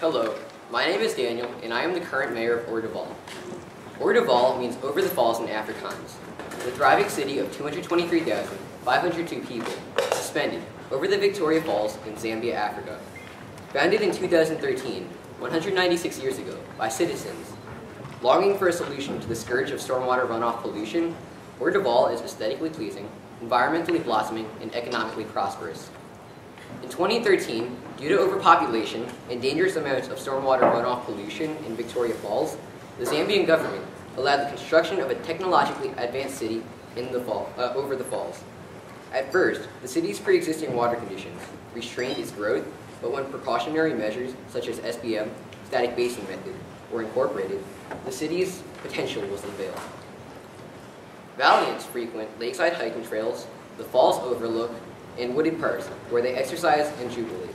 Hello, my name is Daniel, and I am the current mayor of Valle. Valle means over the falls in Afrikaans. The thriving city of 223,502 people, suspended over the Victoria Falls in Zambia, Africa. Founded in 2013, 196 years ago, by citizens longing for a solution to the scourge of stormwater runoff pollution, Valle is aesthetically pleasing, environmentally blossoming, and economically prosperous. In 2013, due to overpopulation and dangerous amounts of stormwater runoff pollution in Victoria Falls, the Zambian government allowed the construction of a technologically advanced city in the over the falls. At first, the city's pre-existing water conditions restrained its growth, but when precautionary measures such as SBM, static basin method, were incorporated, the city's potential was unveiled. Valiants frequent lakeside hiking trails, the falls overlook, and wooded parks where they exercise and jubilate.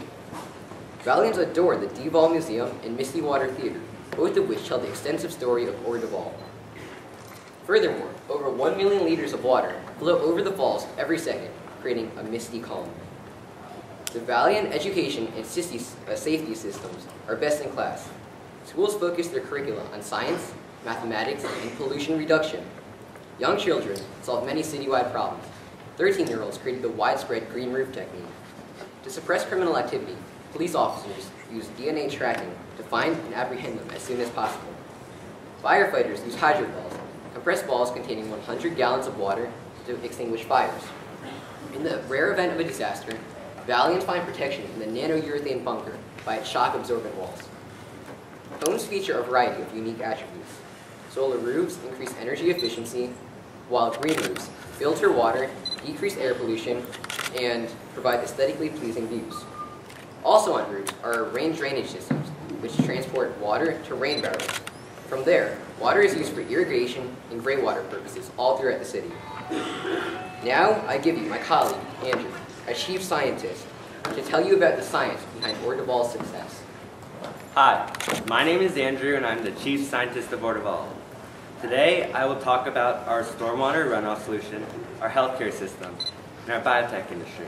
Valiants adore the Valle Museum and Misty Water Theater, both of which tell the extensive story of Valle. Furthermore, over 1 million liters of water flow over the falls every second, creating a misty calm. The Valiant education and safety systems are best in class. Schools focus their curricula on science, mathematics, and pollution reduction. Young children solve many citywide problems. 13-year-olds created the widespread green roof technique. To suppress criminal activity, police officers use DNA tracking to find and apprehend them as soon as possible. Firefighters use hydro balls, compressed balls containing 100 gallons of water to extinguish fires. In the rare event of a disaster, Valiants find protection in the nano-urethane bunker by its shock-absorbent walls. Homes feature a variety of unique attributes. Solar roofs increase energy efficiency, while green roofs filter water, decrease air pollution, and provide aesthetically pleasing views. Also on roofs are rain drainage systems, which transport water to rain barrels. From there, water is used for irrigation and greywater purposes all throughout the city. Now, I give you my colleague, Andrew, a chief scientist, to tell you about the science behind Valle's success. Hi, my name is Andrew and I'm the chief scientist of Valle. Today, I will talk about our stormwater runoff solution, our healthcare system, and our biotech industry.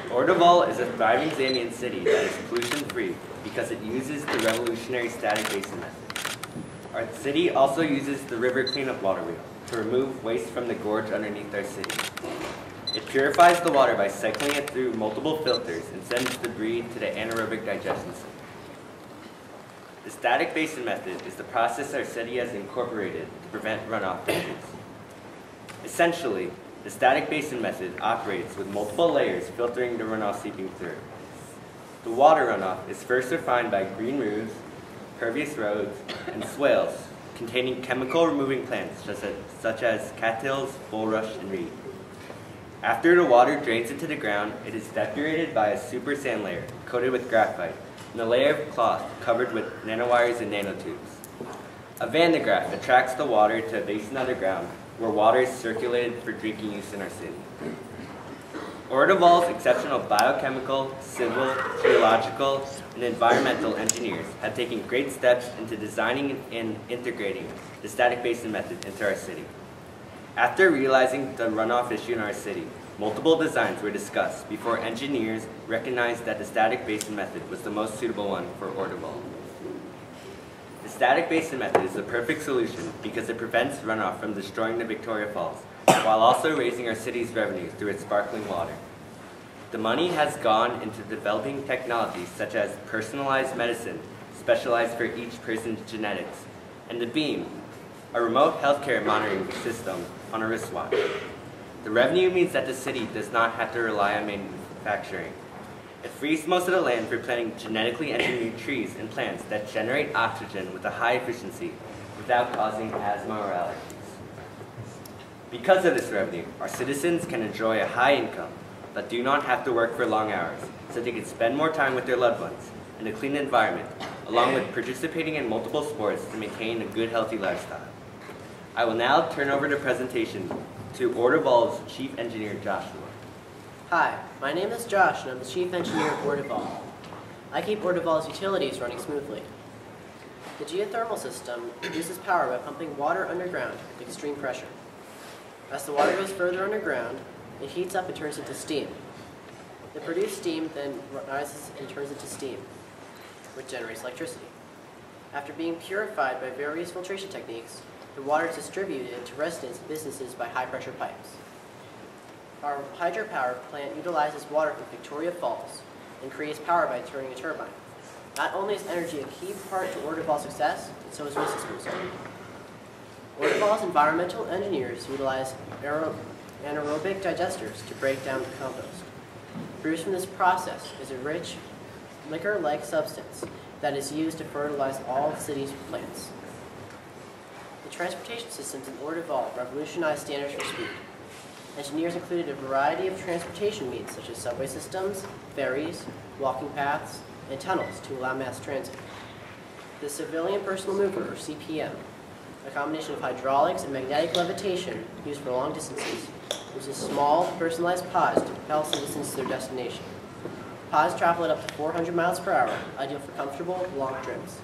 Valle is a thriving Zambian city that is pollution-free because it uses the revolutionary static basin method. Our city also uses the river cleanup water wheel to remove waste from the gorge underneath our city. It purifies the water by cycling it through multiple filters and sends debris to the anaerobic digestion system. The static basin method is the process our city has incorporated to prevent runoff issues. Essentially, the static basin method operates with multiple layers filtering the runoff seeping through. The water runoff is first refined by green roofs, pervious roads, and swales containing chemical-removing plants such as cattails, bulrush, and reed. After the water drains into the ground, it is depurated by a super sand layer coated with graphite and a layer of cloth covered with nanowires and nanotubes. A Van de Graaff attracts the water to a basin underground where water is circulated for drinking use in our city. Valle's exceptional biochemical, civil, geological, and environmental engineers have taken great steps into designing and integrating the static basin method into our city. After realizing the runoff issue in our city, multiple designs were discussed before engineers recognized that the static basin method was the most suitable one for Valle. The static basin method is the perfect solution because it prevents runoff from destroying the Victoria Falls, while also raising our city's revenue through its sparkling water. The money has gone into developing technologies such as personalized medicine, specialized for each person's genetics, and the Beam, a remote healthcare monitoring system on a wristwatch. The revenue means that the city does not have to rely on manufacturing. It frees most of the land for planting genetically engineered trees and plants that generate oxygen with a high efficiency without causing asthma or allergies. Because of this revenue, our citizens can enjoy a high income, but do not have to work for long hours, so they can spend more time with their loved ones in a clean environment, along with participating in multiple sports to maintain a good, healthy lifestyle. I will now turn over the presentation to Valle's Chief Engineer, Joshua. Hi, my name is Josh and I'm the Chief Engineer of Valle. I keep Valle's utilities running smoothly. The geothermal system uses power by pumping water underground with extreme pressure. As the water goes further underground, it heats up and turns into steam. The produced steam then rises and turns into steam. which generates electricity. After being purified by various filtration techniques, the water is distributed to residents and businesses by high-pressure pipes. Our hydropower plant utilizes water from Victoria Falls and creates power by turning a turbine. Not only is energy a key part to Ordeval's success, but so is waste disposal. Ordeval's environmental engineers utilize anaerobic digesters to break down the compost. Produced from this process is a rich, liquor-like substance that is used to fertilize all the city's plants. The transportation systems in Ordeval revolutionized standards for speed. Engineers included a variety of transportation means such as subway systems, ferries, walking paths, and tunnels to allow mass transit. The Civilian Personal Mover, or CPM, a combination of hydraulics and magnetic levitation used for long distances, uses small, personalized pods to propel citizens to their destination. Pods travel at up to 400 miles per hour, ideal for comfortable, long trips.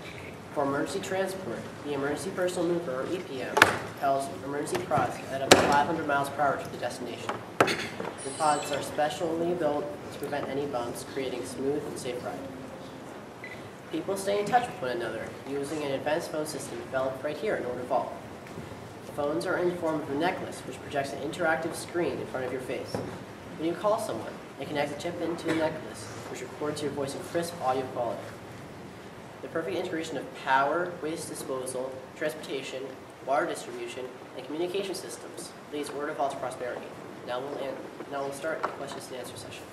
For emergency transport, the Emergency Personal Mover, or EPM, propels emergency pods at up to 500 miles per hour to the destination. The pods are specially built to prevent any bumps, creating a smooth and safe ride. People stay in touch with one another using an advanced phone system developed right here in Ordeval. Phones are in the form of a necklace which projects an interactive screen in front of your face. When you call someone, it connects a chip into the necklace, which records your voice in crisp audio quality. The perfect integration of power, waste disposal, transportation, water distribution, and communication systems leads Ordeval to prosperity. Now we'll start the questions and answer session.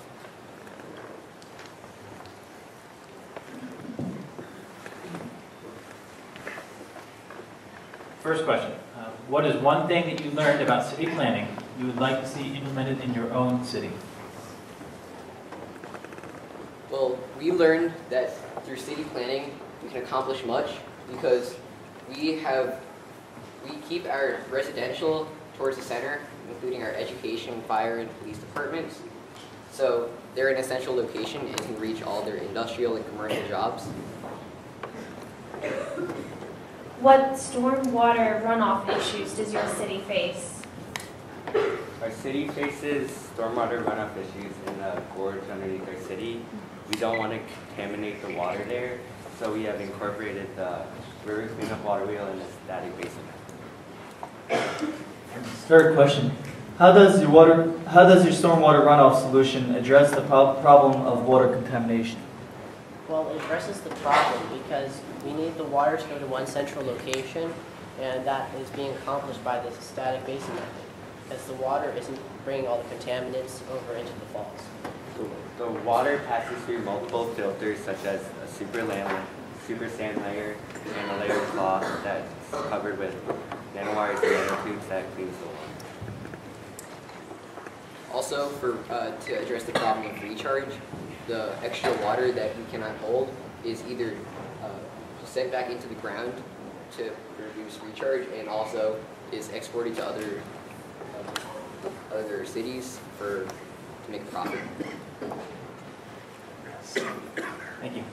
First question. What is one thing that you learned about city planning you would like to see implemented in your own city? Well, we learned that through city planning we can accomplish much because we keep our residential towards the center, including our education, fire, and police departments. So they're an essential location and can reach all their industrial and commercial jobs. What stormwater runoff issues does your city face? Our city faces stormwater runoff issues in the gorge underneath our city. We don't want to contaminate the water there, so we have incorporated the river cleanup water wheel and the static basin. Third question. How does your stormwater runoff solution address the problem of water contamination? Well, it addresses the problem because we need the water to go to one central location, and that is being accomplished by this static basin method, because the water isn't bringing all the contaminants over into the falls. The water passes through multiple filters such as a super sand layer and a layer of cloth that's covered with nanowires and nanotubes that cleans the water. Also, to address the problem of recharge, the extra water that we cannot hold is either sent back into the ground to reduce recharge, and also is exported to other cities to make a profit. Thank you.